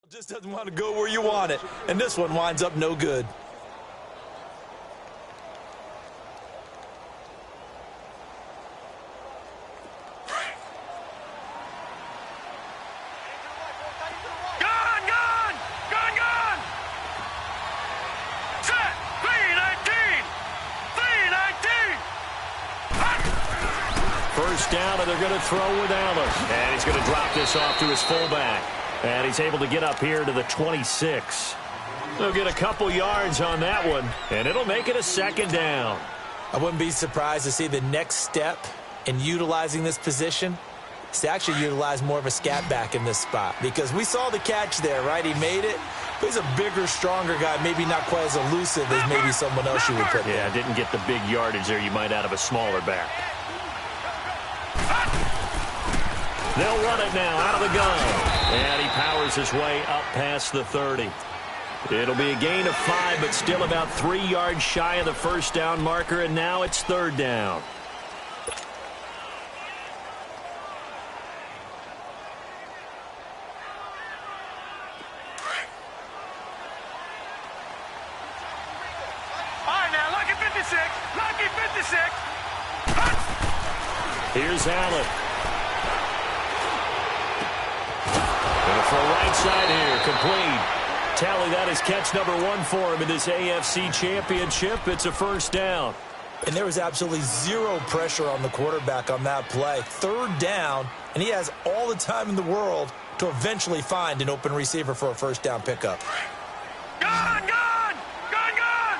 Just doesn't want to go where you want it, and this one winds up no good. First down, and they're going to throw with Allen. And he's going to drop this off to his fullback. And he's able to get up here to the 26. They'll get a couple yards on that one, and it'll make it a second down. I wouldn't be surprised to see the next step in utilizing this position is to actually utilize more of a scat back in this spot. Because we saw the catch there, right? He made it. But he's a bigger, stronger guy, maybe not quite as elusive as maybe someone else you would put there. Yeah, didn't get the big yardage there you might out of a smaller back. They'll run it now out of the gun. And he powers his way up past the 30. It'll be a gain of 5, but still about 3 yards shy of the first down marker, and now it's third down. All right, now, lucky 56. Lucky 56. Here's Allen. For right side here, complete. Tally, that is catch number 1 for him in this AFC Championship. It's a first down. And there was absolutely zero pressure on the quarterback on that play. Third down, and he has all the time in the world to eventually find an open receiver for a first down pickup. Gone, gone, gone, gone.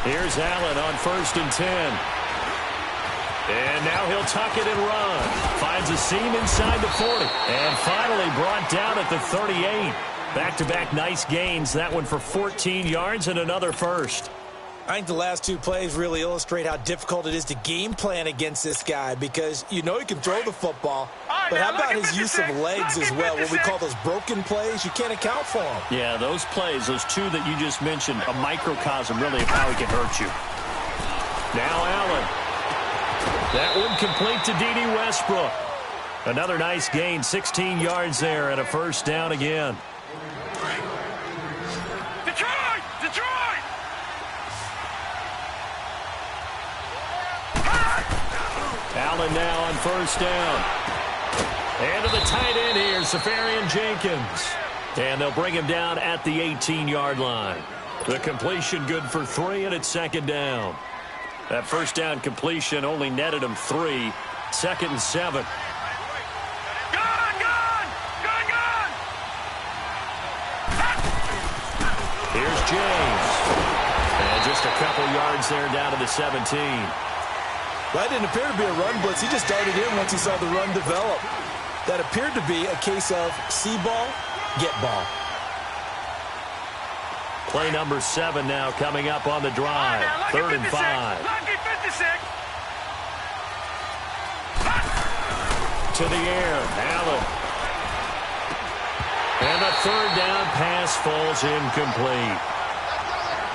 Here's Allen on 1st and 10. And now he'll tuck it and run. Finds a seam inside the 40. And finally brought down at the 38. Back-to-back nice gains. That one for 14 yards and another first. I think the last 2 plays really illustrate how difficult it is to game plan against this guy because you know he can throw the football, but how about his use of legs as well? What we call those broken plays, you can't account for them. Yeah, those plays, those 2 that you just mentioned, a microcosm really of how he can hurt you. Now Allen. That one complete to D.D. Westbrook. Another nice gain, 16 yards there and a first down again. Detroit! Detroit! Allen now on first down. And to the tight end here, Safarian Jenkins. And they'll bring him down at the 18-yard line. The completion good for 3, and it's second down. That first down completion only netted him 3. 2nd and 7. Gone, gone, gone, gone. Here's James. And just a couple yards there down to the 17. That didn't appear to be a run blitz. He just darted in once he saw the run develop. That appeared to be a case of see ball, get ball. Play number 7 now coming up on the drive. 3rd and 5. Lucky 56. To the air, Allen. And the 3rd down pass falls incomplete.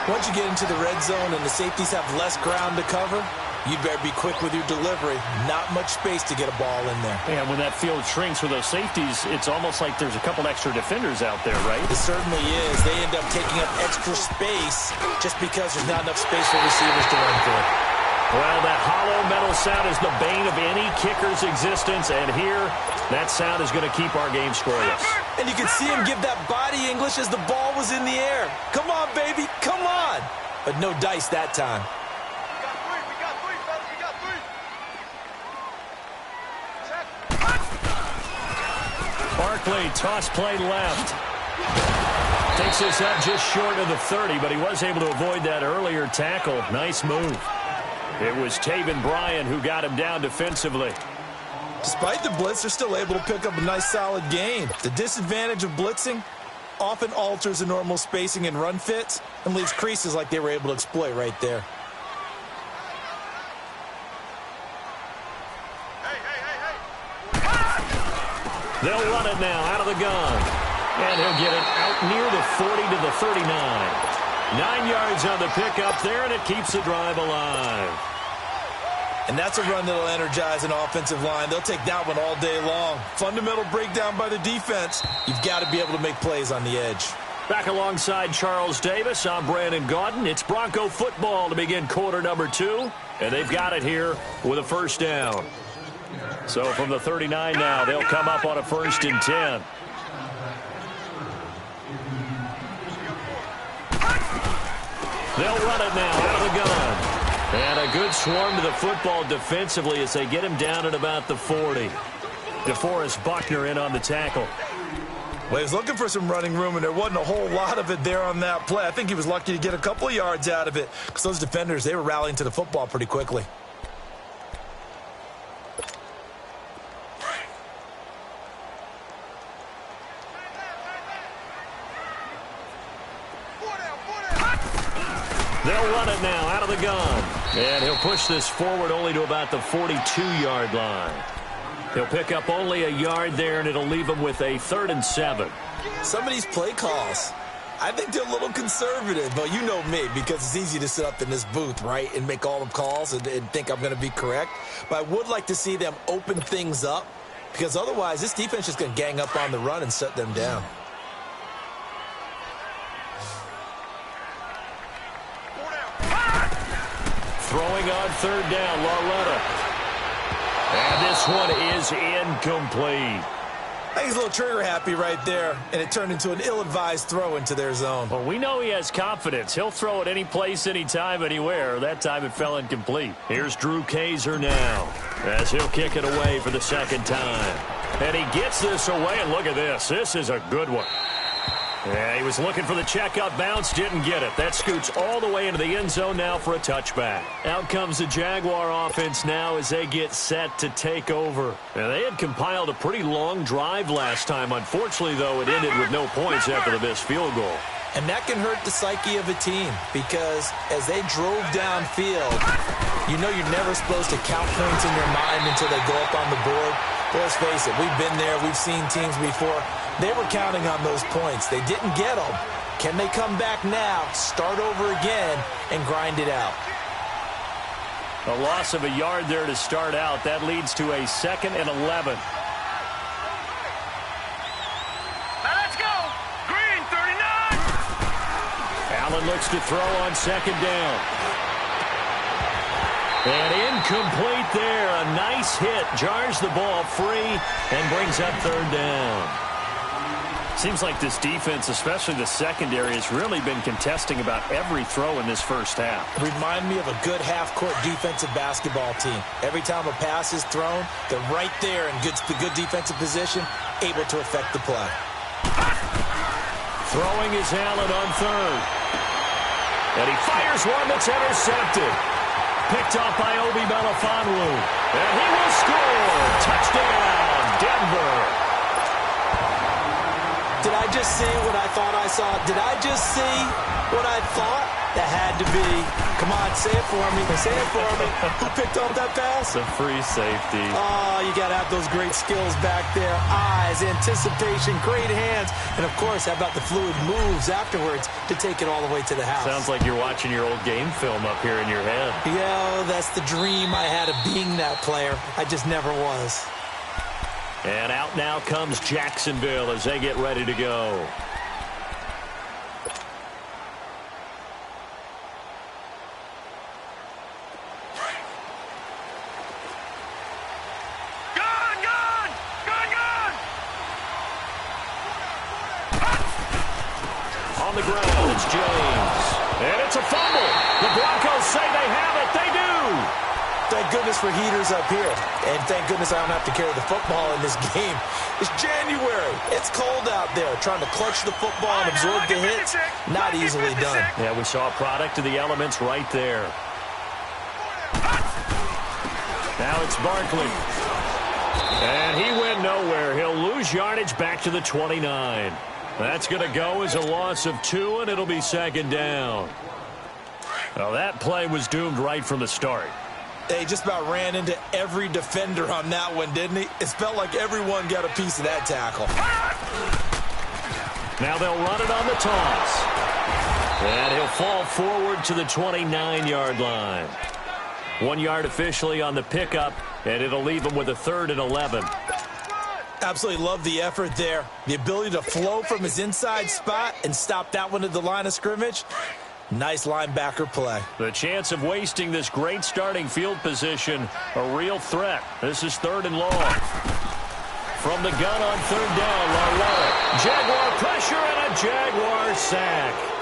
Once you get into the red zone and the safeties have less ground to cover, you better be quick with your delivery. Not much space to get a ball in there. And when that field shrinks for those safeties, it's almost like there's a couple extra defenders out there, right? It certainly is. They end up taking up extra space just because there's not enough space for receivers to run through. Well, that hollow metal sound is the bane of any kicker's existence, and here, that sound is going to keep our game scoreless. And you can see him give that body English as the ball was in the air. Come on, baby, come on. But no dice that time. Barkley, toss play left. Takes this up just short of the 30, but he was able to avoid that earlier tackle. Nice move. It was Taven Bryan who got him down defensively. Despite the blitz, they're still able to pick up a nice solid gain. The disadvantage of blitzing often alters the normal spacing and run fits and leaves creases like they were able to exploit right there. They'll run it now out of the gun. And he'll get it out near the 40 to the 39. 9 yards on the pickup there, and it keeps the drive alive. And that's a run that'll energize an offensive line. They'll take that one all day long. Fundamental breakdown by the defense. You've got to be able to make plays on the edge. Back alongside Charles Davis, I'm Brandon Gaudin. It's Bronco football to begin quarter number 2. And they've got it here with a first down. So from the 39 now, they'll come up on a 1st and 10. They'll run it now out of the gun. And a good swarm to the football defensively as they get him down at about the 40. DeForest Buckner in on the tackle. Well, he was looking for some running room, and there wasn't a whole lot of it there on that play. I think he was lucky to get a couple of yards out of it because those defenders, they were rallying to the football pretty quickly. They'll run it now out of the gun. And he'll push this forward only to about the 42-yard line. He'll pick up only a yard there, and it'll leave him with a 3rd and 7. Some of these play calls, I think they're a little conservative. But you know me, because it's easy to sit up in this booth, right, and make all the calls and think I'm going to be correct. But I would like to see them open things up because otherwise this defense is going to gang up on the run and shut them down. Throwing on 3rd down, Laretta. And this one is incomplete. I think he's a little trigger happy right there, and it turned into an ill-advised throw into their zone. Well, we know he has confidence. He'll throw it any place, anytime, anywhere. That time it fell incomplete. Here's Drew Kaiser now as he'll kick it away for the 2nd time. And he gets this away, and look at this. This is a good one. Yeah, he was looking for the checkup bounce, didn't get it. That scoots all the way into the end zone now for a touchback. Out comes the Jaguar offense now as they get set to take over. Now, they had compiled a pretty long drive last time. Unfortunately, though, it ended with no points after the missed field goal. And that can hurt the psyche of a team because as they drove downfield, you know you're never supposed to count points in your mind until they go up on the board. But let's face it, we've been there. We've seen teams before. They were counting on those points. They didn't get them. Can they come back now, start over again, and grind it out? A loss of a yard there to start out. That leads to a 2nd and 11. Now let's go. Green, 39. Allen looks to throw on 2nd down. And incomplete there. A nice hit. Jars the ball free and brings up 3rd down. Seems like this defense, especially the secondary, has really been contesting about every throw in this first half. Remind me of a good half-court defensive basketball team. Every time a pass is thrown, they're right there in good defensive position, able to affect the play. Throwing is Allen on 3rd. And he fires one that's intercepted. Picked off by Obi Melifonwu. And he will score. Touchdown, Denver. Did I just see what I thought I saw? Did I just see what I thought? That had to be. Come on, say it for me. Say it for me. Who picked off that pass? The free safety. Oh, you got to have those great skills back there. Eyes, anticipation, great hands. And, of course, how about the fluid moves afterwards to take it all the way to the house? Sounds like you're watching your old game film up here in your head. Yeah, that's the dream I had of being that player. I just never was. And out now comes Jacksonville as they get ready to go. Gone, gone, gone, gone. On the ground, it's James. And it's a fumble. The Broncos say they have it. They do. Thank goodness for heaters up here. And thank goodness I don't have to carry the football in this game. It's January. It's cold out there. Trying to clutch the football and absorb the hits, not easily done. Yeah, we saw a product of the elements right there. Now it's Barkley. And he went nowhere. He'll lose yardage back to the 29. That's going to go as a loss of 2, and it'll be 2nd down. Well, that play was doomed right from the start. They just about ran into every defender on that one, didn't he? It felt like everyone got a piece of that tackle. Now they'll run it on the toss. And he'll fall forward to the 29-yard line. 1 yard officially on the pickup, and it'll leave them with a 3rd and 11. Absolutely love the effort there. The ability to flow from his inside spot and stop that one at the line of scrimmage. Nice linebacker play. The chance of wasting this great starting field position, a real threat. This is 3rd and long. From the gun on 3rd down, Larlow. Jaguar pressure and a Jaguar sack.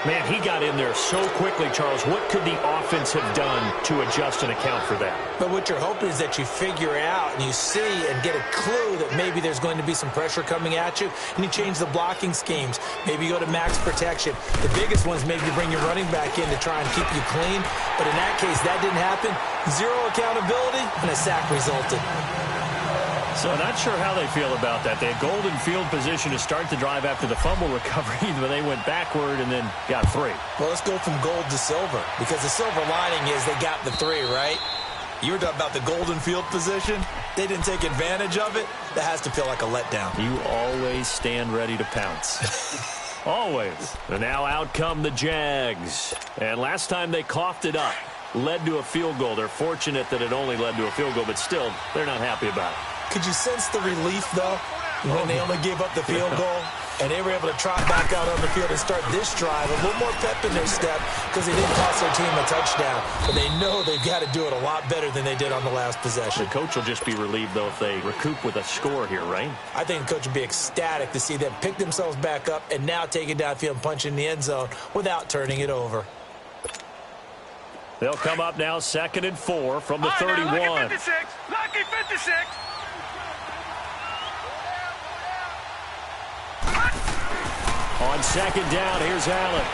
Man, he got in there so quickly, Charles. What could the offense have done to adjust and account for that? But what you're hoping is that you figure out and you see and get a clue that maybe there's going to be some pressure coming at you, and you change the blocking schemes. Maybe you go to max protection. The biggest one's maybe you bring your running back in to try and keep you clean. But in that case, that didn't happen. 0 accountability, and a sack resulted. So not sure how they feel about that. They had golden field position to start the drive after the fumble recovery, but they went backward and then got 3. Well, let's go from gold to silver, because the silver lining is they got the 3, right? You were talking about the golden field position. They didn't take advantage of it. That has to feel like a letdown. You always stand ready to pounce. Always. And now out come the Jags. And last time they coughed it up, led to a field goal. They're fortunate that it only led to a field goal, but still, they're not happy about it. Could you sense the relief, though, when they only gave up the field goal and they were able to trot back out on the field and start this drive? A little more pep in their step because they didn't cost their team a touchdown. But they know they've got to do it a lot better than they did on the last possession. The coach will just be relieved, though, if they recoup with a score here, right? I think the coach would be ecstatic to see them pick themselves back up and now take it downfield and punch in the end zone without turning it over. They'll come up now 2nd and 4 from the 31. Lucky 56. Lucky 56. On 2nd down, here's Allen.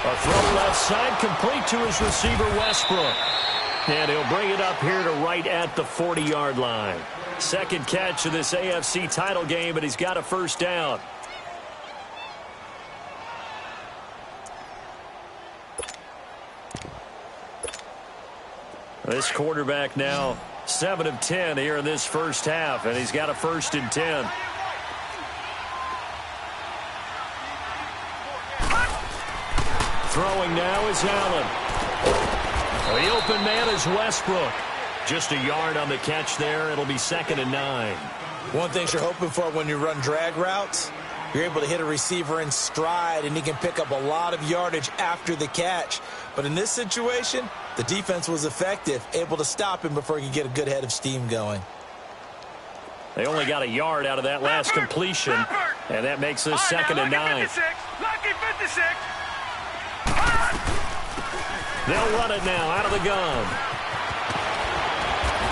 A throw left side, complete to his receiver, Westbrook. And he'll bring it up here to right at the 40-yard line. 2nd catch of this AFC title game, and he's got a 1st down. This quarterback now 7 of 10 here in this first half, and he's got a 1st and 10. Throwing now is Allen. The open man is Westbrook. Just a yard on the catch there. It'll be 2nd and 9. One thing you're hoping for when you run drag routes, you're able to hit a receiver in stride, and he can pick up a lot of yardage after the catch. But in this situation, the defense was effective, able to stop him before he could get a good head of steam going. They only got a yard out of that last completion, and that makes this 2nd and 9. Lucky 56. They'll run it now out of the gun.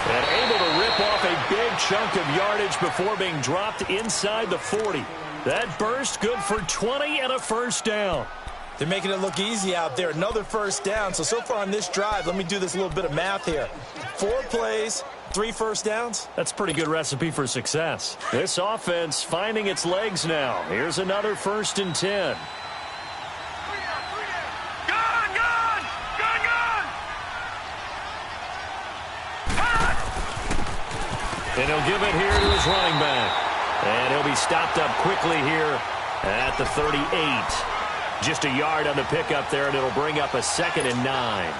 And able to rip off a big chunk of yardage before being dropped inside the 40. That burst good for 20 and a 1st down. They're making it look easy out there. Another 1st down. So far on this drive, let me do this little bit of math here. 4 plays, 3 1st downs. That's a pretty good recipe for success. This offense finding its legs now. Here's another 1st and 10. And he'll give it here to his running back. And he'll be stopped up quickly here at the 38. Just a yard on the pickup there, and it'll bring up a 2nd and 9.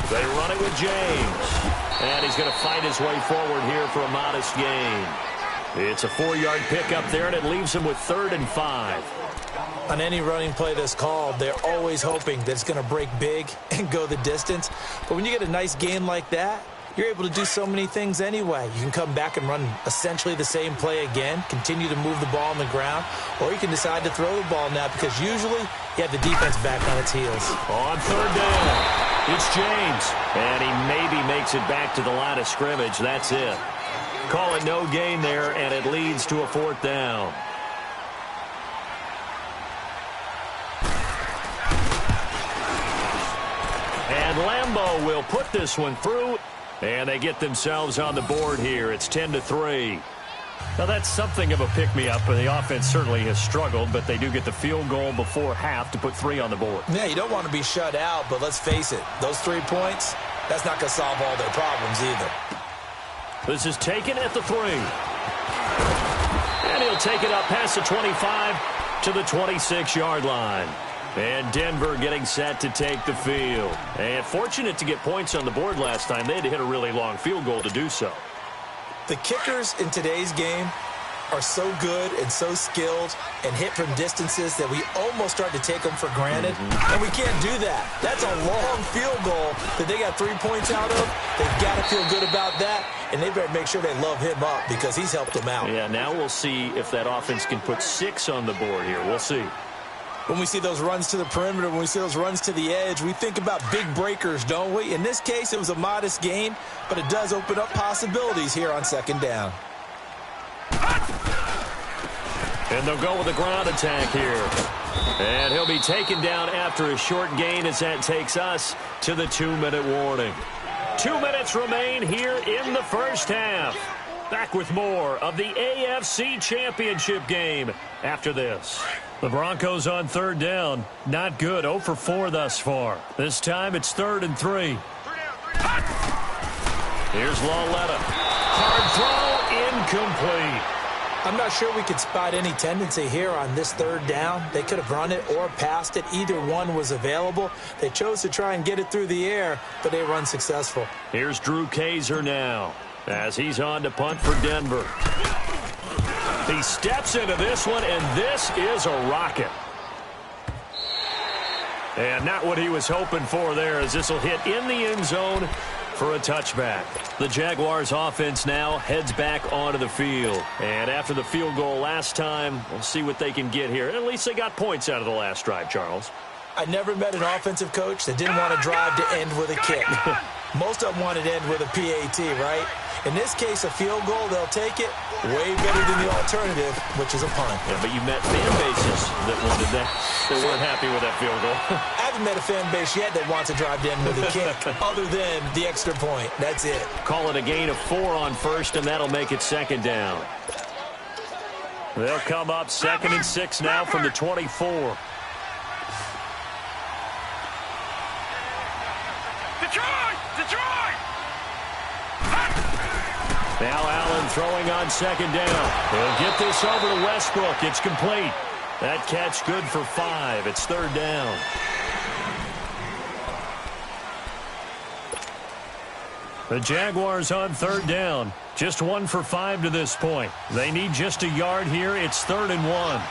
They run it with James. And he's going to fight his way forward here for a modest gain. It's a 4-yard pickup there, and it leaves him with 3rd and 5. On any running play that's called, they're always hoping that it's going to break big and go the distance. But when you get a nice gain like that, you're able to do so many things anyway. You can come back and run essentially the same play again, continue to move the ball on the ground, or you can decide to throw the ball now because usually you have the defense back on its heels. On 3rd down, it's James, and he maybe makes it back to the line of scrimmage. That's it. Call it no gain there, and it leads to a 4th down. And Lambeau will put this one through, and they get themselves on the board here. It's 10-3. Now, that's something of a pick-me-up, and the offense certainly has struggled, but they do get the field goal before half to put 3 on the board. Yeah, you don't want to be shut out, but let's face it, those 3 points, that's not going to solve all their problems either. This is taken at the 3. And he'll take it up past the 25 to the 26-yard line. And Denver getting set to take the field. And fortunate to get points on the board last time. They had to hit a really long field goal to do so. The kickers in today's game are so good and so skilled and hit from distances that we almost start to take them for granted. And we can't do that. That's a long field goal that they got 3 points out of. They've got to feel good about that, and they better make sure they love him up because he's helped them out. Yeah, now we'll see if that offense can put 6 on the board here. We'll see. When we see those runs to the perimeter, when we see those runs to the edge, we think about big breakers, don't we? In this case, it was a modest gain, but it does open up possibilities here on second down. And they'll go with a ground attack here. And he'll be taken down after a short gain as that takes us to the 2-minute warning. 2 minutes remain here in the first half. Back with more of the AFC Championship game after this. The Broncos on third down. Not good. 0 for 4 thus far. This time it's 3rd and 3. Here's Lawletta. Hard throw, incomplete. I'm not sure we could spot any tendency here on this 3rd down. They could have run it or passed it. Either one was available. They chose to try and get it through the air, but they were unsuccessful. Here's Drew Kaiser now as he's on to punt for Denver. He steps into this one, and this is a rocket. And not what he was hoping for there, as this will hit in the end zone for a touchback. The Jaguars offense now heads back onto the field. And after the field goal last time, we'll see what they can get here. At least they got points out of the last drive, Charles. I never met an offensive coach that didn't want to drive to end with a kick. Most of them wanted to end with a PAT, right? In this case, a field goal, they'll take it. Way better than the alternative, which is a punt. Yeah, but you met fan bases that wanted that. They weren't happy with that field goal. I haven't met a fan base yet that wants to drive to end with a kick, other than the extra point. That's it. Call it a gain of 4 on first, and that'll make it 2nd down. They'll come up 2nd and 6 now from the 24. Detroit! Now Allen throwing on 2nd down. He'll get this over to Westbrook. It's complete. That catch good for 5. It's 3rd down. The Jaguars on 3rd down. Just 1 for 5 to this point. They need just a yard here. It's 3rd and 1.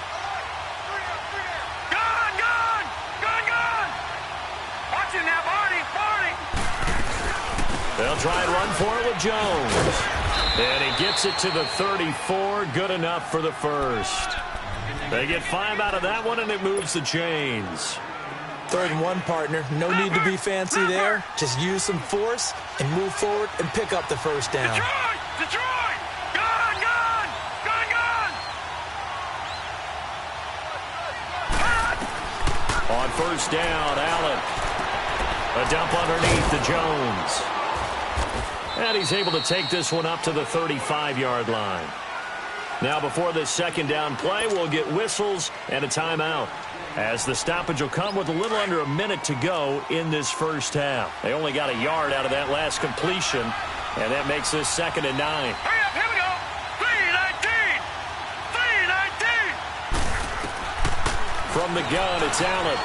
Watch it now, Barney! They'll try and run for it with Jones. And he gets it to the 34. Good enough for the first. They get 5 out of that one, and it moves the chains. 3rd and 1, partner. No need to be fancy there. Just use some force and move forward and pick up the first down. Detroit! Gun! On first down, Allen. A dump underneath to Jones. And he's able to take this one up to the 35-yard line. Now, before this 2nd down play, we'll get whistles and a timeout, as the stoppage will come with a little under a minute to go in this first half. They only got a yard out of that last completion, and that makes this 2nd and 9. Hurry up, here we go! 3-19! From the gun, it's Allen.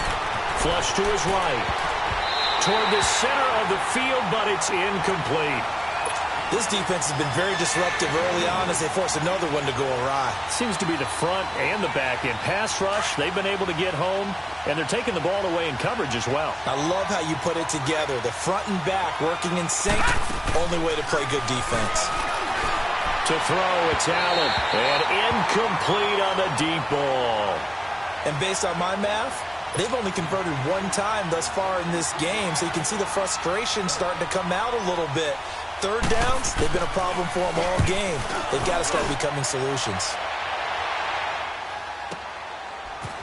Flush to his right. Toward the center of the field, but it's incomplete. This defense has been very disruptive early on as they force another one to go awry. Seems to be the front and the back end. Pass rush, they've been able to get home, and they're taking the ball away in coverage as well. I love how you put it together. The front and back working in sync. Only way to play good defense. To throw, it's Allen. And incomplete on the deep ball. And based on my math, they've only converted 1 time thus far in this game, so you can see the frustration starting to come out a little bit. 3rd downs, they've been a problem for them all game. They've got to start becoming solutions.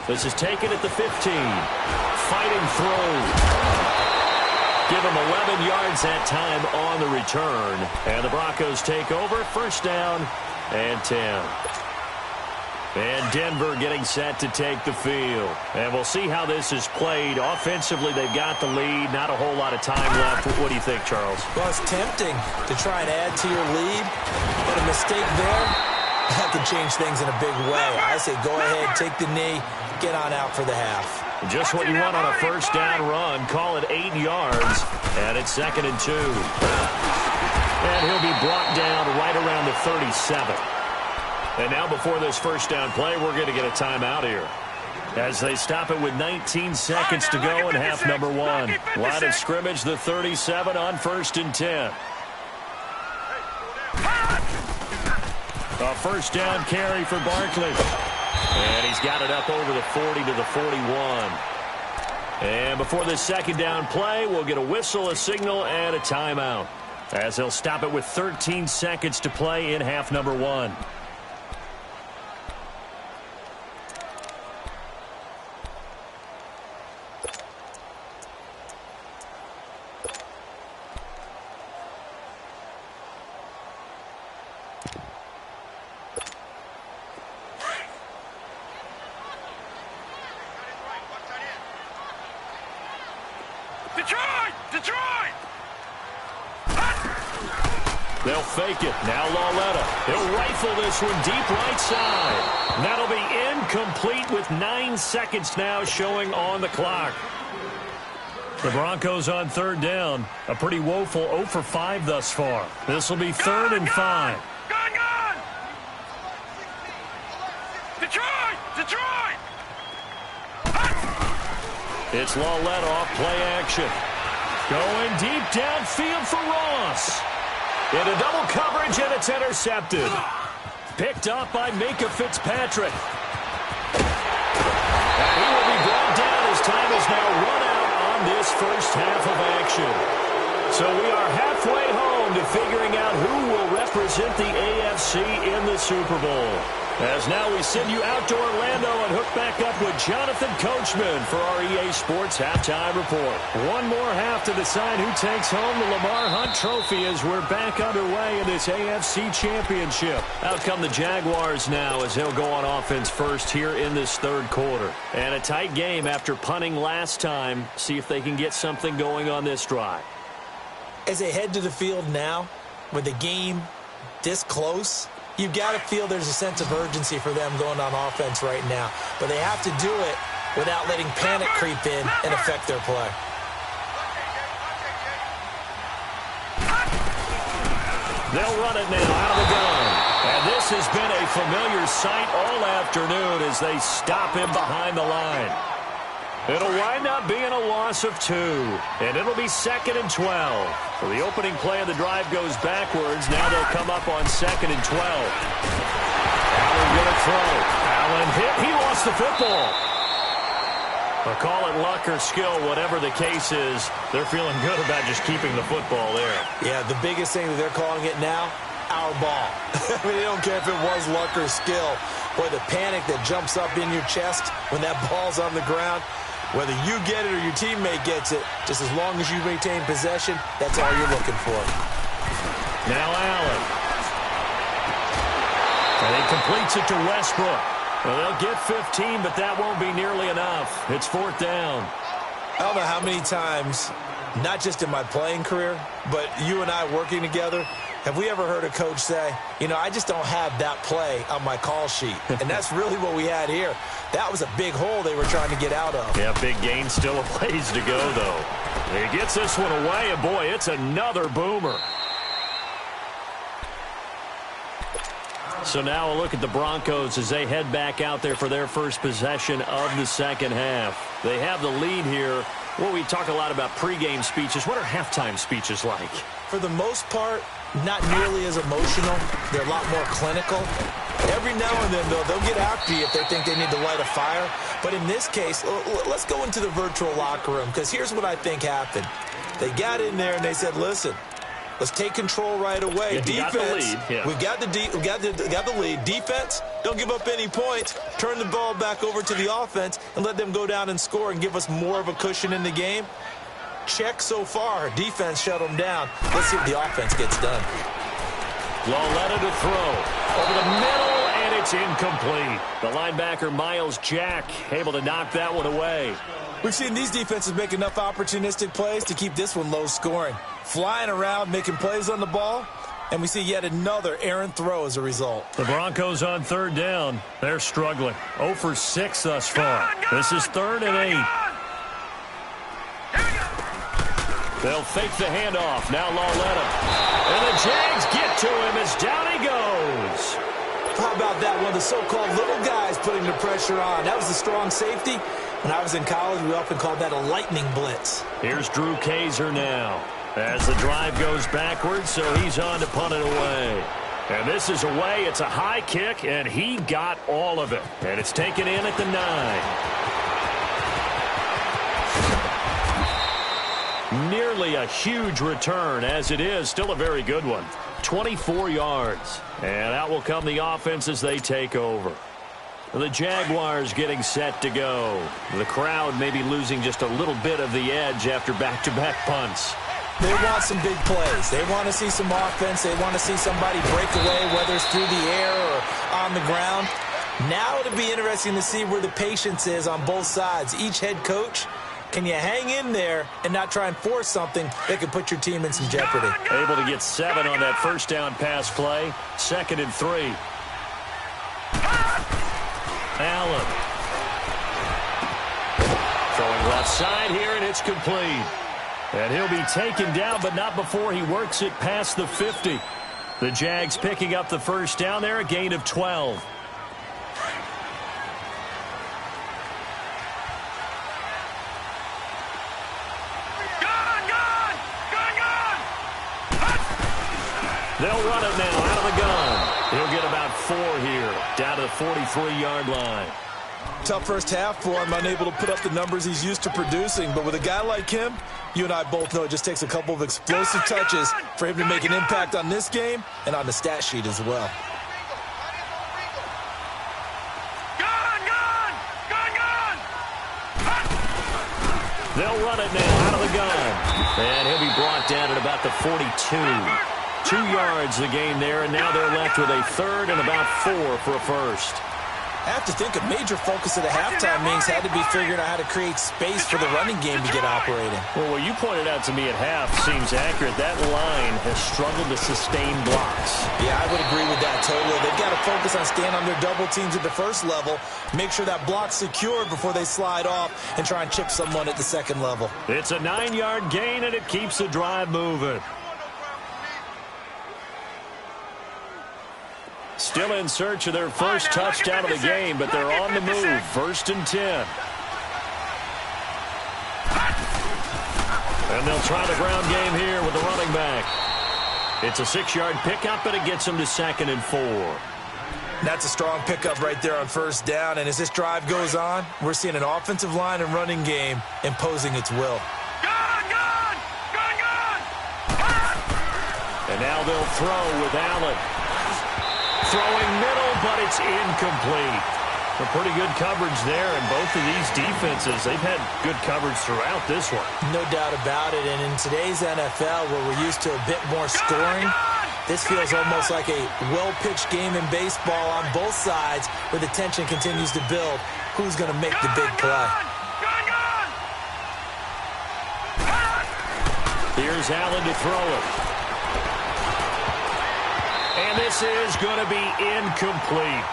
This is taken at the 15. Fighting through. Give them 11 yards that time on the return. And the Broncos take over. First down and 10. And Denver getting set to take the field. And we'll see how this is played. Offensively, they've got the lead. Not a whole lot of time left. What do you think, Charles? Well, it's tempting to try and add to your lead, but a mistake there, that can change things in a big way. I say go ahead, take the knee, get on out for the half. Just what you want on a first down run. Call it 8 yards, and it's 2nd and 2. And he'll be brought down right around the 37. And now before this first down play, we're going to get a timeout here. As they stop it with 19 seconds to go in half number 1. Line of scrimmage, the 37 on 1st and 10. A first down carry for Barkley. And he's got it up over the 40 to the 41. And before this second down play, we'll get a whistle, a signal, and a timeout. As they'll stop it with 13 seconds to play in half number 1. Detroit! They'll fake it. Now Lauletta. He'll rifle this one deep right side. That'll be incomplete with 9 seconds now showing on the clock. The Broncos on 3rd down. A pretty woeful 0 for 5 thus far. This will be 3rd and 5. Gone! Detroit! It's Lauletta off play action. Going deep downfield for Ross. Into double coverage, and it's intercepted. Picked up by Minka Fitzpatrick. And he will be brought down as time is now run out on this first half of action. So we are halfway home to figuring out who will represent the AFC in the Super Bowl. As now we send you out to Orlando and hook back up with Jonathan Coachman for our EA Sports Halftime Report. One more half to decide who takes home the Lamar Hunt Trophy as we're back underway in this AFC Championship. Out come the Jaguars now as they'll go on offense first here in this 3rd quarter. And a tight game after punting last time. See if they can get something going on this drive. As they head to the field now, with the game this close, you've got to feel there's a sense of urgency for them going on offense right now. But they have to do it without letting panic creep in and affect their play. They'll run it now out of the gun. And this has been a familiar sight all afternoon as they stop him behind the line. It'll wind up being a loss of 2. And it'll be 2nd and 12. So the opening play of the drive goes backwards. Now they'll come up on 2nd and 12. Allen going to throw. Allen hit. He lost the football. But call it luck or skill, whatever the case is, they're feeling good about just keeping the football there. Yeah, the biggest thing that they're calling it now, our ball. I mean, they don't care if it was luck or skill. Boy, the panic that jumps up in your chest when that ball's on the ground, whether you get it or your teammate gets it, just as long as you maintain possession, that's all you're looking for. Now Allen. And he completes it to Westbrook. Well, they'll get 15, but that won't be nearly enough. It's 4th down. I don't know how many times, not just in my playing career, but you and I working together, have we ever heard a coach say, you know, I just don't have that play on my call sheet. And that's really what we had here. That was a big hole they were trying to get out of. Yeah, big gain, still a ways to go, though. He gets this one away, and boy, it's another boomer. So now a look at the Broncos as they head back out there for their first possession of the second half. They have the lead here. Well, we talk a lot about pregame speeches. What are halftime speeches like? For the most part, not nearly as emotional. They're a lot more clinical. Every now and then, though, they'll get after you if they think they need to light a fire. But in this case, let's go into the virtual locker room, because here's what I think happened. They got in there and they said, listen, let's take control right away. Yeah, defense, we've got the lead. Defense, don't give up any points. Turn the ball back over to the offense and let them go down and score and give us more of a cushion in the game. Check so far. Defense shut them down. Let's see what the offense gets done. Lauletta to throw. Over the middle, and it's incomplete. The linebacker, Miles Jack, able to knock that one away. We've seen these defenses make enough opportunistic plays to keep this one low scoring. Flying around, making plays on the ball, and we see yet another errant throw as a result. The Broncos on third down. They're struggling. 0 for 6 thus far. This is 3rd and 8. They'll fake the handoff. Now Lauletta. And the Jags get to him as down he goes. How about that? One of the so-called little guys putting the pressure on. That was a strong safety. When I was in college, we often called that a lightning blitz. Here's Drew Kaiser now. As the drive goes backwards, so he's on to punt it away. And this is away. It's a high kick, and he got all of it. And it's taken in at the 9. Nearly a huge return, as it is. Still a very good one. 24 yards. And out will come the offense as they take over. The Jaguars getting set to go. The crowd maybe losing just a little bit of the edge after back-to-back punts. They want some big plays. They want to see some offense. They want to see somebody break away, whether it's through the air or on the ground. Now it'll be interesting to see where the patience is on both sides. Each head coach, can you hang in there and not try and force something that could put your team in some jeopardy? Able to get 7 on that first down pass play. 2nd and 3. Allen. Throwing left side here, and it's complete. And he'll be taken down, but not before he works it past the 50. The Jags picking up the first down there, a gain of 12. They'll run it now out of the gun. He'll get about 4 here, down to the 43-yard line. Tough first half for him, unable to put up the numbers he's used to producing. But with a guy like him, you and I both know it just takes a couple of explosive touches for him to make an impact on this game and on the stat sheet as well. They'll run it now out of the gun. And he'll be brought down at about the 42. 2 yards the gain there, and now they're left with a 3rd and about 4 for a first. I have to think a major focus of the halftime meetings had to be figuring out how to create space for the running game to get operating. Well, what you pointed out to me at half seems accurate. That line has struggled to sustain blocks. Yeah, I would agree with that totally. They've got to focus on staying on their double teams at the first level, make sure that block's secured before they slide off and try and chip someone at the second level. It's a 9-yard gain, and it keeps the drive moving. Still in search of their first touchdown of the game, but they're on the move. 1st and 10. And they'll try the ground game here with the running back. It's a 6-yard pickup, and it gets them to 2nd and 4. That's a strong pickup right there on first down. And as this drive goes on, we're seeing an offensive line and running game imposing its will. And now they'll throw with Allen. Throwing middle, but it's incomplete. A pretty good coverage there, and both of these defenses, they've had good coverage throughout this one. No doubt about it, and in today's NFL, where we're used to a bit more scoring, this feels almost like a well-pitched game in baseball on both sides, where the tension continues to build. Who's going to make the big play? Here's Allen to throw it. And this is going to be incomplete.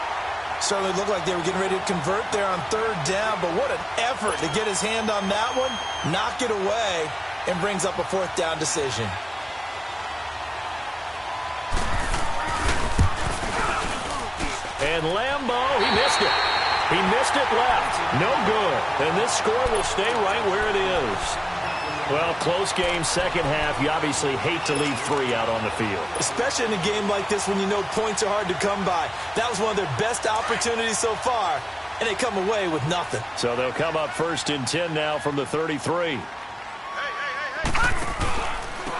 Certainly looked like they were getting ready to convert there on 3rd down, but what an effort to get his hand on that one, knock it away, and brings up a 4th down decision. And Lambo, he missed it. He missed it left. No good. And this score will stay right where it is. Well, close game, second half. You obviously hate to leave 3 out on the field. Especially in a game like this when you know points are hard to come by. That was one of their best opportunities so far, and they come away with nothing. So they'll come up 1st and 10 now from the 33.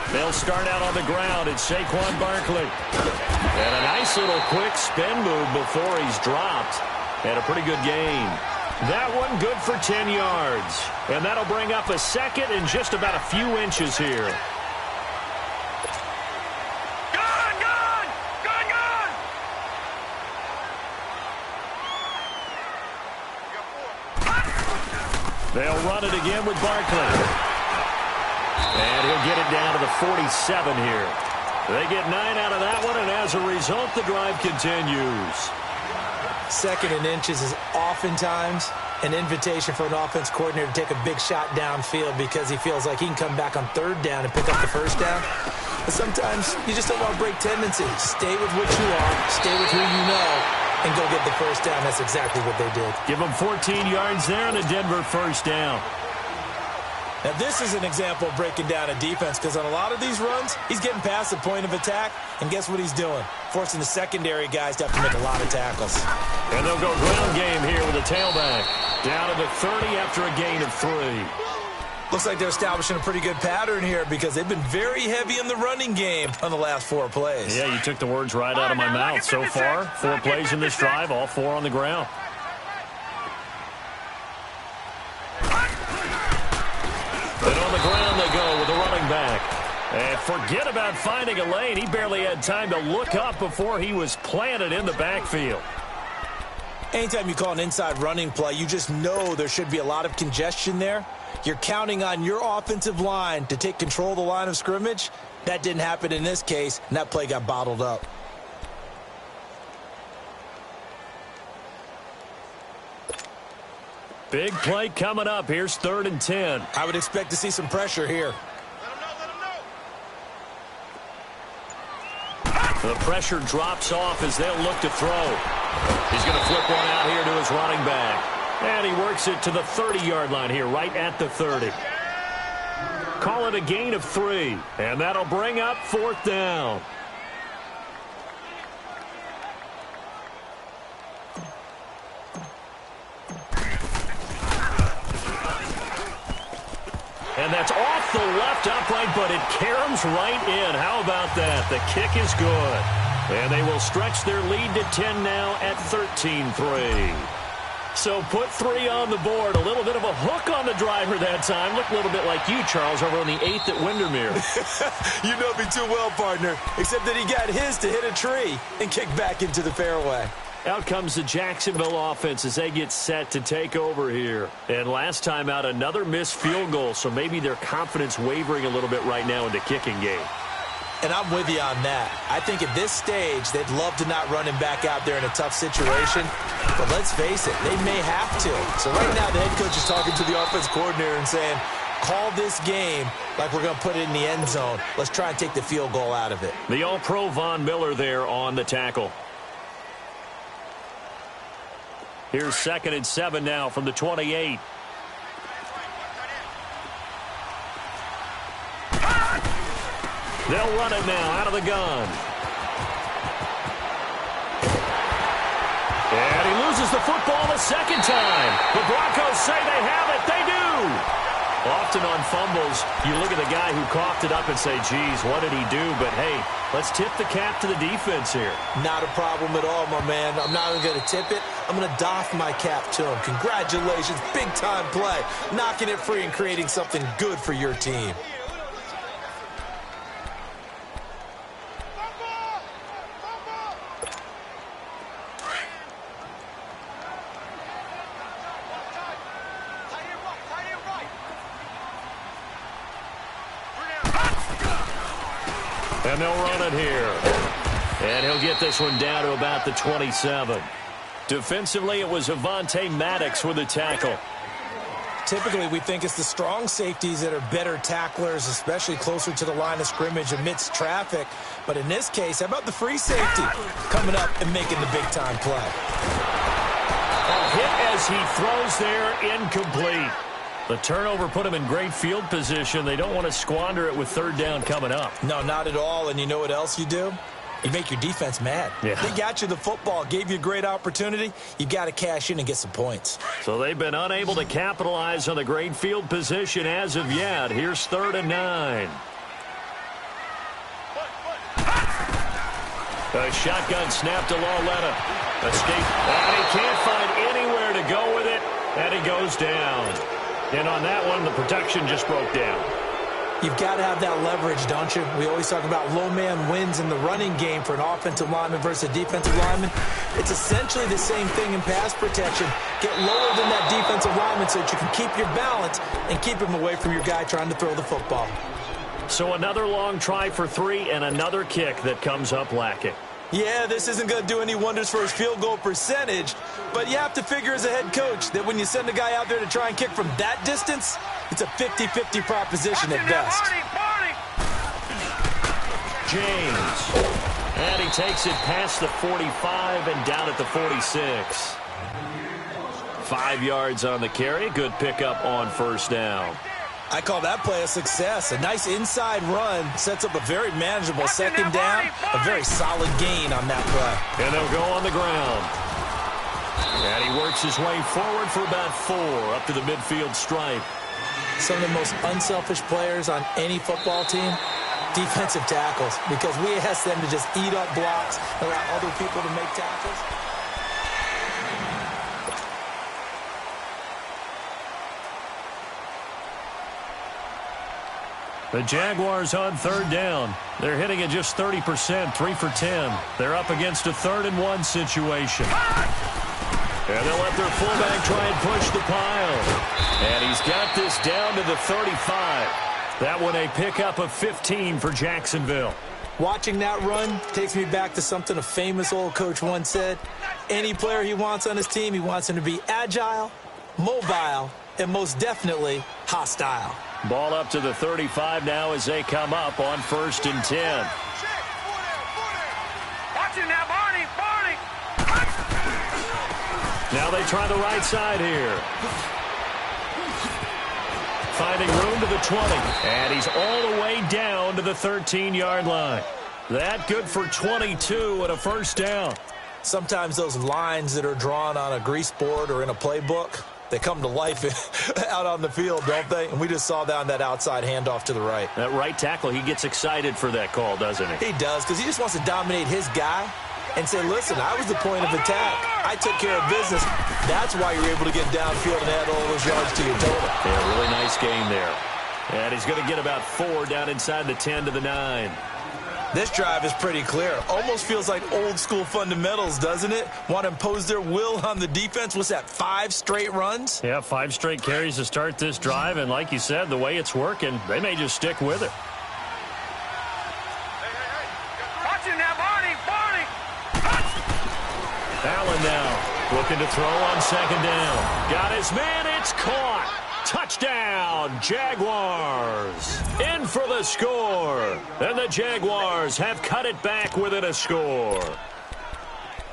They'll start out on the ground. It's Saquon Barkley. And a nice little quick spin move before he's dropped. And a pretty good gain. That one good for 10 yards. And that'll bring up a 2nd and just about a few inches here. run it again with Barkley. And he'll get it down to the 47 here. They get 9 out of that one, and as a result, the drive continues. 2nd and inches is oftentimes an invitation for an offense coordinator to take a big shot downfield because he feels like he can come back on 3rd down and pick up the 1st down. But sometimes you just don't want to break tendencies. Stay with what you are, stay with who you know, and go get the 1st down. That's exactly what they did. Give them 14 yards there and a Denver 1st down. Now, this is an example of breaking down a defense because on a lot of these runs, he's getting past the point of attack, and guess what he's doing? Forcing the secondary guys to have to make a lot of tackles. And they'll go ground game here with a tailback. Down to the 30 after a gain of 3. Looks like they're establishing a pretty good pattern here because they've been very heavy in the running game on the last 4 plays. Yeah, you took the words right out of my mouth. So far, 4 plays in this drive, all 4 on the ground. And on the ground they go with a running back. And forget about finding a lane. He barely had time to look up before he was planted in the backfield. Anytime you call an inside running play, you just know there should be a lot of congestion there. You're counting on your offensive line to take control of the line of scrimmage. That didn't happen in this case, and that play got bottled up. Big play coming up. Here's 3rd and 10. I would expect to see some pressure here. The pressure drops off as they'll look to throw. He's going to flip one out here to his running back. And he works it to the 30-yard line here, right at the 30. Call it a gain of 3. And that'll bring up 4th down. And that's off the left upright, but it caroms right in. How about that? The kick is good. And they will stretch their lead to 10 now at 13-3. So put 3 on the board. A little bit of a hook on the driver that time. Looked a little bit like you, Charles, over on the 8th at Windermere. You know me too well, partner, except that he got his to hit a tree and kick back into the fairway. Out comes the Jacksonville offense as they get set to take over here. And last time out, another missed field goal, so maybe their confidence wavering a little bit right now in the kicking game. And I'm with you on that. I think at this stage, they'd love to not run him back out there in a tough situation. But let's face it, they may have to. So right now, the head coach is talking to the offense coordinator and saying, call this game like we're going to put it in the end zone. Let's try and take the field goal out of it. The All-Pro Von Miller there on the tackle. Here's 2nd and 7 now from the 28. They'll run it now out of the gun. And he loses the football a 2nd time. The Broncos say they have it. They do. Often on fumbles, you look at the guy who coughed it up and say, geez, what did he do? But, hey, let's tip the cap to the defense here. Not a problem at all, my man. I'm not even going to tip it. I'm going to doff my cap to him. Congratulations. Big-time play. Knocking it free and creating something good for your team. And they'll run it here. And he'll get this one down to about the 27. Defensively, it was Avonte Maddox with a tackle. Typically, we think it's the strong safeties that are better tacklers, especially closer to the line of scrimmage amidst traffic. But in this case, how about the free safety coming up and making the big-time play? A hit as he throws there, incomplete. The turnover put him in great field position. They don't want to squander it with 3rd down coming up. No, not at all. And you know what else you do? You make your defense mad. Yeah. They got you the football, gave you a great opportunity. You got to cash in and get some points. So they've been unable to capitalize on the great field position as of yet. Here's 3rd and 9. A shotgun snap to Lauletta. Escape. And he can't find anywhere to go with it. And he goes down. And on that one, the protection just broke down. You've got to have that leverage, don't you? We always talk about low man wins in the running game for an offensive lineman versus a defensive lineman. It's essentially the same thing in pass protection. Get lower than that defensive lineman so that you can keep your balance and keep him away from your guy trying to throw the football. So another long try for 3 and another kick that comes up lacking. Yeah, this isn't going to do any wonders for his field goal percentage, but you have to figure as a head coach that when you send a guy out there to try and kick from that distance, it's a 50-50 proposition at best. James. And he takes it past the 45 and down at the 46. 5 yards on the carry. Good pickup on first down. I call that play a success. A nice inside run sets up a very manageable second down. A very solid gain on that play. And they'll go on the ground. And he works his way forward for about 4 up to the midfield stripe. Some of the most unselfish players on any football team, defensive tackles, because we ask them to just eat up blocks and allow other people to make tackles. The Jaguars on third down. They're hitting at just 30%, 3 for 10. They're up against a 3rd and 1 situation. And they'll let their fullback try and push the pile. And he's got this down to the 35. That one a pickup of 15 for Jacksonville. Watching that run takes me back to something a famous old coach once said. Any player he wants on his team, he wants him to be agile, mobile, and most definitely hostile. Ball up to the 35 now as they come up on 1st and 10. Watch him now, Barney. Now they try the right side here. Finding room to the 20. And he's all the way down to the 13-yard line. That good for 22 and a first down. Sometimes those lines that are drawn on a grease board or in a playbook, they come to life out on the field, don't they? And we just saw that on that outside handoff to the right. That right tackle, he gets excited for that call, doesn't he? He does, because he just wants to dominate his guy and say, listen, I was the point of attack. I took care of business. That's why you're able to get downfield and add all those yards to your total. Yeah, really nice game there. And he's going to get about 4 down inside the 10 to the 9. This drive is pretty clear. Almost feels like old school fundamentals, doesn't it? Want to impose their will on the defense. What's that, 5 straight runs? Yeah, 5 straight carries to start this drive. And like you said, the way it's working, they may just stick with it. Watch him now, Barney. Allen now looking to throw on 2nd down. Got his man. It's caught. Touchdown, Jaguars. In for the score. And the Jaguars have cut it back within a score.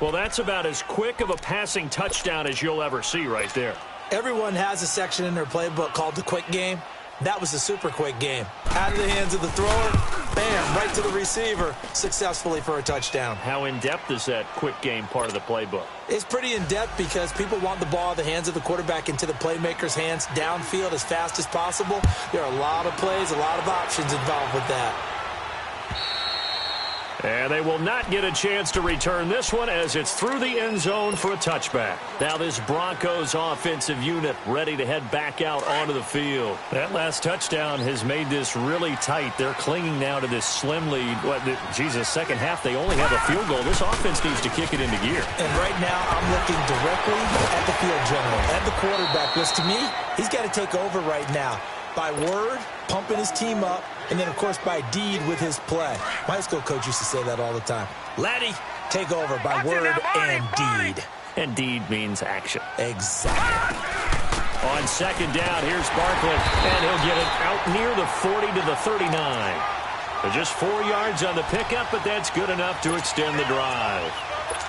Well, that's about as quick of a passing touchdown as you'll ever see right there. Everyone has a section in their playbook called the quick game. That was a super quick game. Out of the hands of the thrower, bam, right to the receiver, successfully for a touchdown. How in-depth is that quick game part of the playbook? It's pretty in-depth because people want the ball in the hands of the quarterback into the playmaker's hands downfield as fast as possible. There are a lot of plays, a lot of options involved with that. And they will not get a chance to return this one as it's through the end zone for a touchback. Now this Broncos offensive unit ready to head back out onto the field. That last touchdown has made this really tight. They're clinging now to this slim lead. Second half they only have a field goal. This offense needs to kick it into gear. And right now I'm looking directly at the field general, at the quarterback, because to me, he's got to take over right now. By word, pumping his team up, and then, of course, by deed with his play. My high school coach used to say that all the time. Laddie, take over by word and deed. And deed means action. Exactly. On 2nd down, here's Barkley, and he'll get it out near the 40 to the 39. Just 4 yards on the pickup, but that's good enough to extend the drive.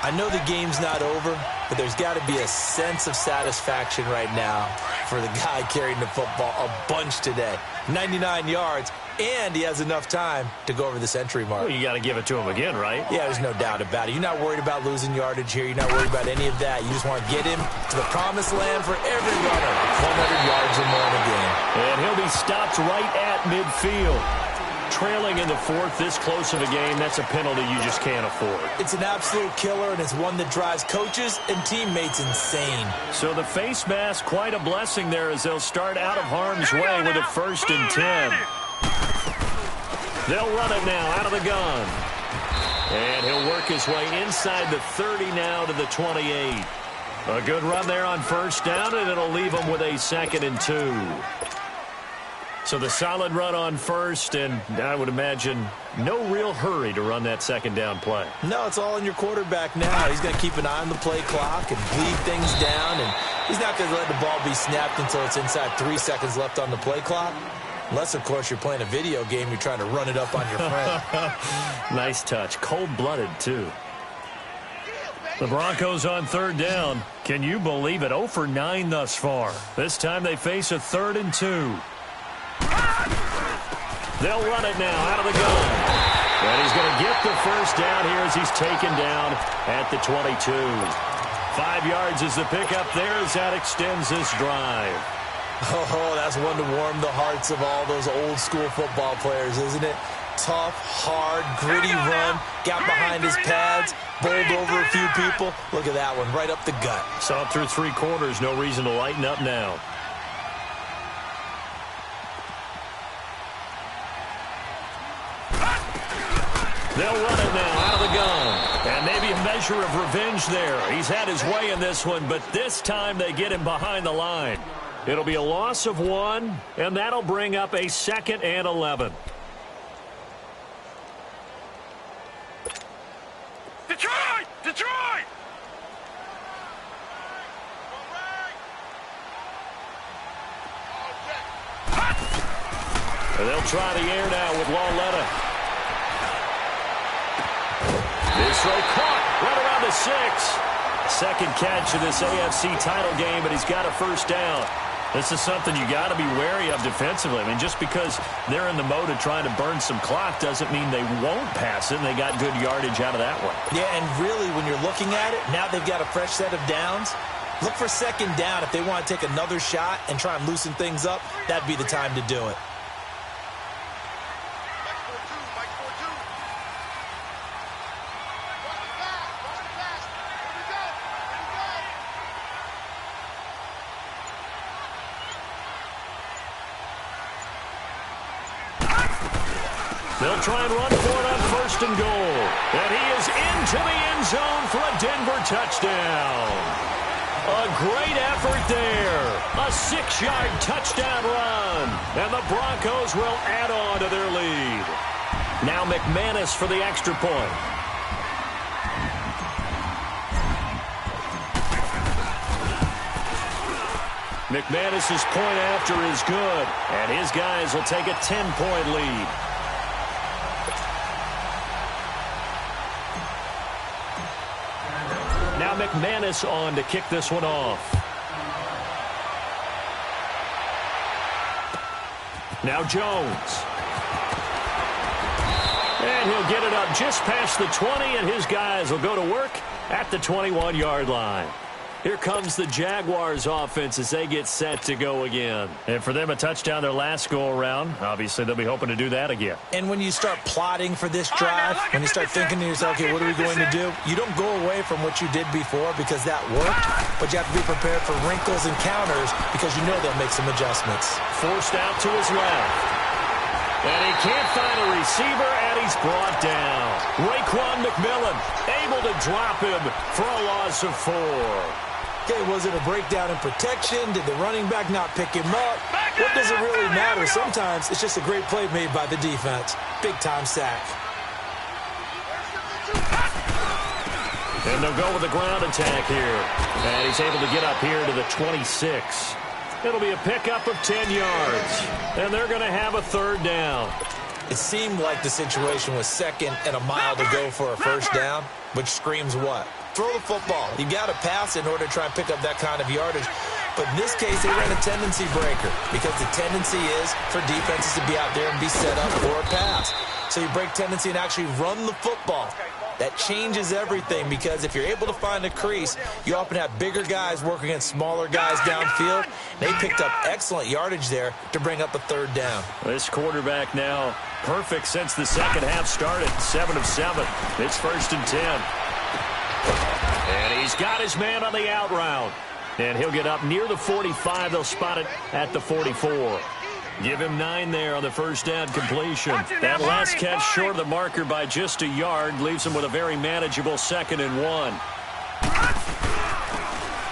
I know the game's not over, but there's got to be a sense of satisfaction right now for the guy carrying the football a bunch today. 99 yards, and he has enough time to go over the century mark. Well, you got to give it to him again, right? Yeah, there's no doubt about it. You're not worried about losing yardage here. You're not worried about any of that. You just want to get him to the promised land for every runner. 100 yards or more in a game. And he'll be stopped right at midfield. Trailing in the 4th, this close of a game, that's a penalty you just can't afford. It's an absolute killer, and it's one that drives coaches and teammates insane. So the face mask, quite a blessing there as they'll start out of harm's way with a 1st and 10. They'll run it now out of the gun. And he'll work his way inside the 30 now to the 28. A good run there on first down, and it'll leave him with a 2nd and 2. So the solid run on first, and I would imagine no real hurry to run that 2nd down play. No, it's all in your quarterback now. He's going to keep an eye on the play clock and bleed things down, and he's not going to let the ball be snapped until it's inside 3 seconds left on the play clock. Unless, of course, you're playing a video game, you're trying to run it up on your friend. Nice touch. Cold-blooded, too. The Broncos on 3rd down. Can you believe it? 0 for 9 thus far. This time they face a 3rd and 2. They'll run it now out of the gun. And he's going to get the first down here as he's taken down at the 22. 5 yards is the pickup there as that extends this drive. Oh, that's one to warm the hearts of all those old-school football players, isn't it? Tough, hard, gritty run, got behind his pads, bowled over a few people. Look at that one, right up the gut. Saw it through 3 quarters, no reason to lighten up now. They'll run it now out of the gun. And maybe a measure of revenge there. He's had his way in this one, but this time they get him behind the line. It'll be a loss of 1, and that'll bring up a 2nd and 11. Detroit! Detroit! And they'll try the air now with Lauletta. This throw caught right around the 6. 2nd catch of this AFC title game, but he's got a first down. This is something you got to be wary of defensively. I mean, just because they're in the mode of trying to burn some clock doesn't mean they won't pass it, and they got good yardage out of that one. Yeah, and really, when you're looking at it, now they've got a fresh set of downs. Look for 2nd down. If they want to take another shot and try and loosen things up, that'd be the time to do it. They'll try and run for it on 1st and goal. And he is into the end zone for a Denver touchdown. A great effort there. A 6-yard touchdown run. And the Broncos will add on to their lead. Now McManus for the extra point. McManus's point after is good. And his guys will take a 10-point lead. Now McManus on to kick this one off. Now Jones. And he'll get it up just past the 20, and his guys will go to work at the 21-yard line. Here comes the Jaguars offense as they get set to go again. And for them, a touchdown their last go-around. Obviously, they'll be hoping to do that again. And when you start plotting for this drive, when you start thinking to yourself, okay, what are we going to do? You don't go away from what you did before because that worked, but you have to be prepared for wrinkles and counters because you know they'll make some adjustments. Forced out to his left. And he can't find a receiver, and he's brought down. Raekwon McMillan able to drop him for a loss of 4. Okay, was it a breakdown in protection? Did the running back not pick him up? What does it really matter? Sometimes it's just a great play made by the defense. Big-time sack. And they'll go with the ground attack here. And he's able to get up here to the 26. It'll be a pickup of 10 yards. And they're going to have a 3rd down. It seemed like the situation was 2nd and a mile to go for a first down, which screams what? Throw the football. You got to pass in order to try and pick up that kind of yardage. But in this case, they ran a tendency breaker because the tendency is for defenses to be out there and be set up for a pass. So you break tendency and actually run the football. That changes everything because if you're able to find a crease, you often have bigger guys working against smaller guys downfield. They picked up excellent yardage there to bring up a 3rd down. This quarterback now perfect since the second half started. 7 of 7. It's 1st and 10. And he's got his man on the out route. And he'll get up near the 45. They'll spot it at the 44. Give him 9 there on the first down completion. That last catch short of the marker by just a yard leaves him with a very manageable 2nd and 1.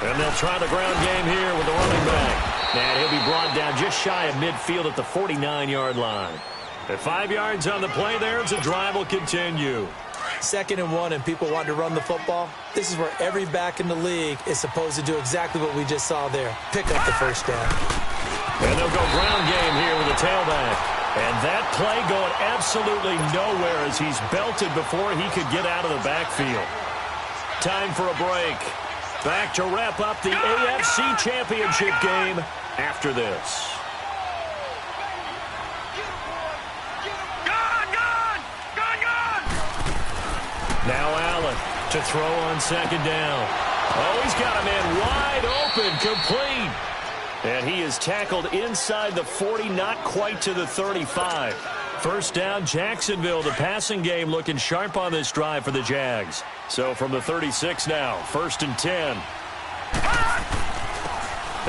And they'll try the ground game here with the running back. And he'll be brought down just shy of midfield at the 49-yard line. At 5 yards on the play there, as the drive will continue. 2nd and 1 and people want to run the football. This is where every back in the league is supposed to do exactly what we just saw there. Pick up the first down. And they'll go ground game here with the tailback. And that play going absolutely nowhere as he's belted before he could get out of the backfield. Time for a break. Back to wrap up the AFC Championship game after this. Now Allen to throw on 2nd down. Oh, he's got a man wide open, complete. And he is tackled inside the 40, not quite to the 35. First down, Jacksonville. The passing game looking sharp on this drive for the Jags. So from the 36 now, 1st and 10.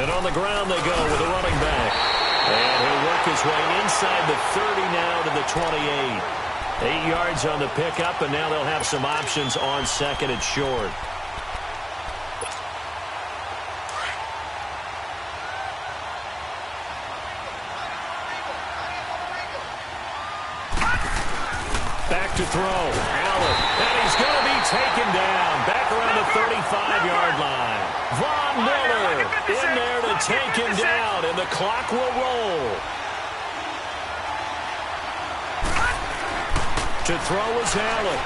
And on the ground they go with a running back. And he'll work his way inside the 30 now to the 28. 8 yards on the pickup, and now they'll have some options on 2nd and short. Back to throw. Allen. And he's going to be taken down. Back around the 35-yard line. Von Miller in there to take him down, and the clock will roll. To throw is Allen.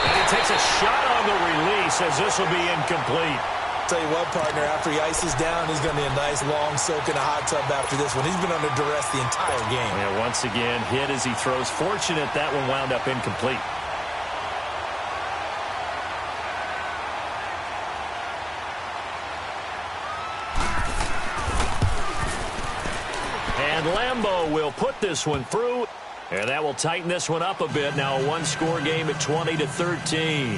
And he takes a shot on the release as this will be incomplete. Tell you what, partner, after he ices down, he's going to be a nice long soak in a hot tub after this one. He's been under duress the entire game. Yeah, once again, hit as he throws. Fortunate that one wound up incomplete. And Lambeau will put this one through. And that will tighten this one up a bit. Now a one-score game at 20-13.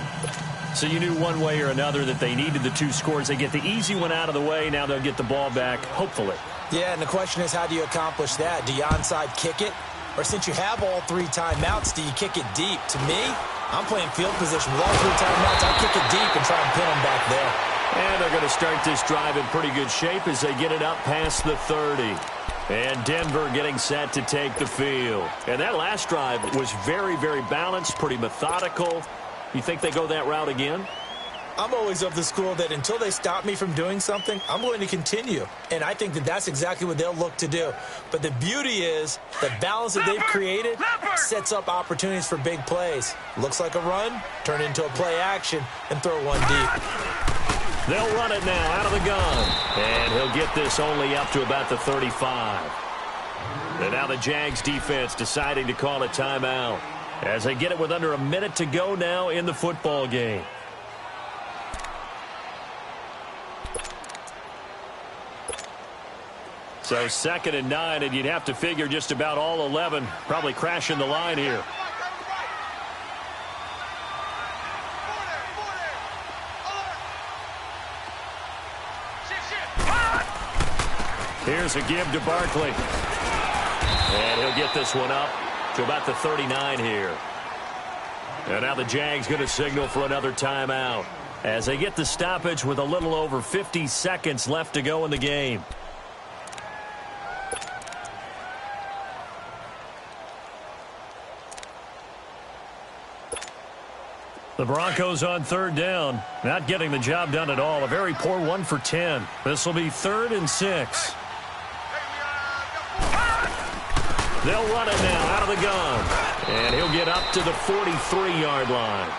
So you knew one way or another that they needed the 2 scores. They get the easy one out of the way. Now they'll get the ball back, hopefully. Yeah, and the question is, how do you accomplish that? Do you onside kick it? Or since you have all 3 timeouts, do you kick it deep? To me, I'm playing field position. With all 3 timeouts, I kick it deep and try and pin them back there. And they're going to start this drive in pretty good shape as they get it up past the 30. And Denver getting set to take the field. And that last drive was very, very balanced, pretty methodical. You think they go that route again? I'm always of the school that until they stop me from doing something, I'm going to continue. And I think that that's exactly what they'll look to do. But the beauty is the balance that they've created sets up opportunities for big plays. Looks like a run, turn it into a play action, and throw one deep. They'll run it now out of the gun. And he'll get this only up to about the 35. And now the Jags defense deciding to call a timeout as they get it with under a minute to go now in the football game. So 2nd and 9, and you'd have to figure just about all 11 probably crashing the line here. Here's a give to Barkley. And he'll get this one up to about the 39 here. And now the Jags going to signal for another timeout as they get the stoppage with a little over 50 seconds left to go in the game. The Broncos on 3rd down. Not getting the job done at all. A very poor 1 for 10. This will be 3rd and 6. They'll run it now out of the gun. And he'll get up to the 43-yard line.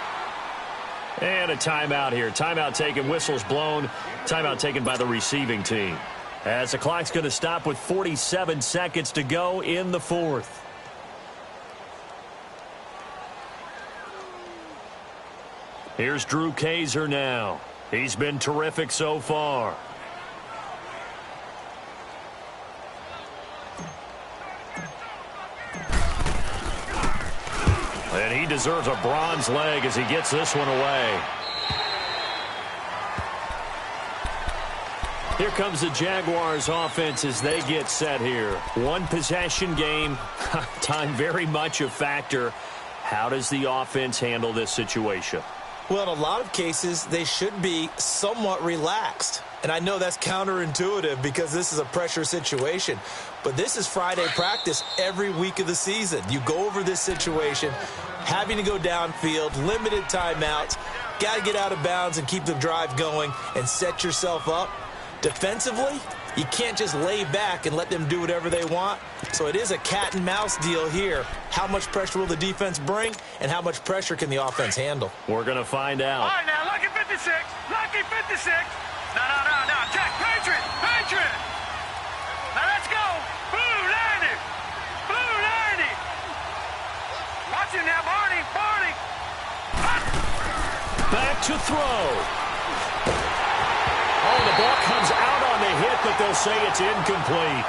And a timeout here. Timeout taken, whistles blown. Timeout taken by the receiving team. As the clock's going to stop with 47 seconds to go in the 4th. Here's Drew Kaiser now. He's been terrific so far. And he deserves a bronze leg as he gets this one away. Here comes the Jaguars offense as they get set here. One possession game, time very much a factor. How does the offense handle this situation? Well, in a lot of cases, they should be somewhat relaxed. And I know that's counterintuitive because this is a pressure situation. But this is Friday practice every week of the season. You go over this situation, having to go downfield, limited timeouts, got to get out of bounds and keep the drive going and set yourself up. Defensively, you can't just lay back and let them do whatever they want. So it is a cat and mouse deal here. How much pressure will the defense bring, and how much pressure can the offense handle? We're going to find out. All right, now, lucky 56. Lucky 56. No. Jack, Patriot. Now, let's go. Blue 90. Blue 90. Watch him now, Barney. Back to throw. Oh, the ball comes out on the hit, but they'll say it's incomplete.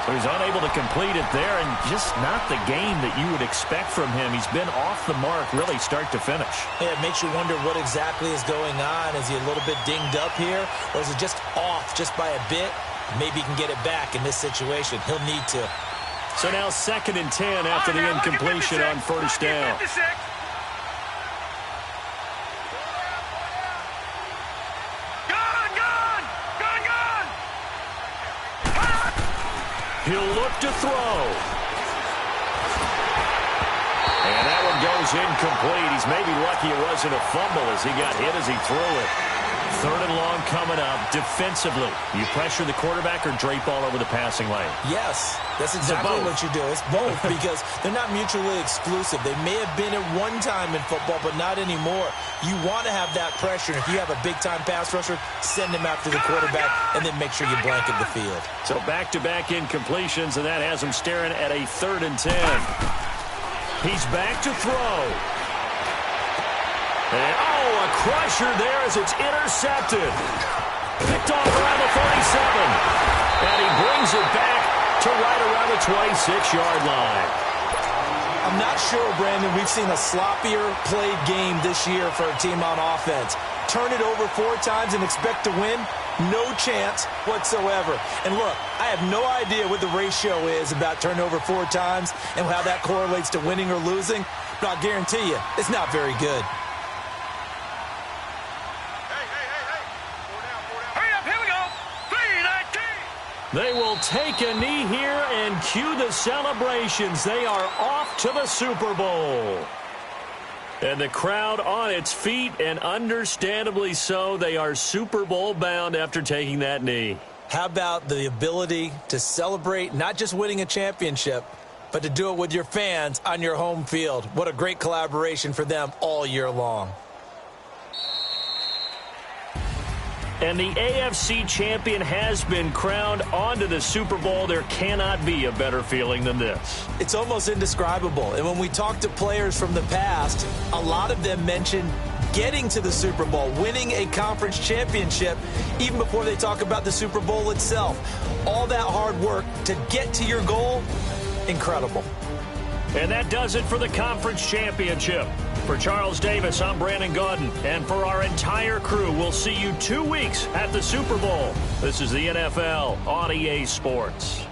So he's unable to complete it there, and just not the game that you would expect from him. He's been off the mark, really, start to finish. Yeah, it makes you wonder what exactly is going on. Is he a little bit dinged up here, or is it just off just by a bit? Maybe he can get it back in this situation. He'll need to. So now 2nd and 10 after the incompletion on first down. He'll look to throw. And that one goes incomplete. He's maybe lucky it wasn't a fumble as he got hit as he threw it. 3rd and long coming up. Defensively, you pressure the quarterback or drape all over the passing lane? Yes, that's exactly what you do. It's both because they're not mutually exclusive. They may have been at one time in football, but not anymore. You want to have that pressure. If you have a big-time pass rusher, send him after the quarterback and then make sure you blanket the field. So back-to-back incompletions, and that has him staring at a 3rd and 10. He's back to throw. And, a crusher there as it's intercepted. Picked off around the 47. And he brings it back to right around the 26-yard line. I'm not sure, Brandon, we've seen a sloppier played game this year for a team on offense. Turn it over 4 times and expect to win? No chance whatsoever. And look, I have no idea what the ratio is about turning over 4 times and how that correlates to winning or losing, but I'll guarantee you it's not very good. They will take a knee here and cue the celebrations. They are off to the Super Bowl. And the crowd on its feet, and understandably so. They are Super Bowl bound after taking that knee. How about the ability to celebrate not just winning a championship, but to do it with your fans on your home field? What a great collaboration for them all year long. And the AFC champion has been crowned onto the Super Bowl. There cannot be a better feeling than this. It's almost indescribable. And when we talk to players from the past, a lot of them mention getting to the Super Bowl, winning a conference championship, even before they talk about the Super Bowl itself. All that hard work to get to your goal, incredible. And that does it for the conference championship. For Charles Davis, I'm Brandon Gaudin. And for our entire crew, we'll see you 2 weeks at the Super Bowl. This is the NFL on EA Sports.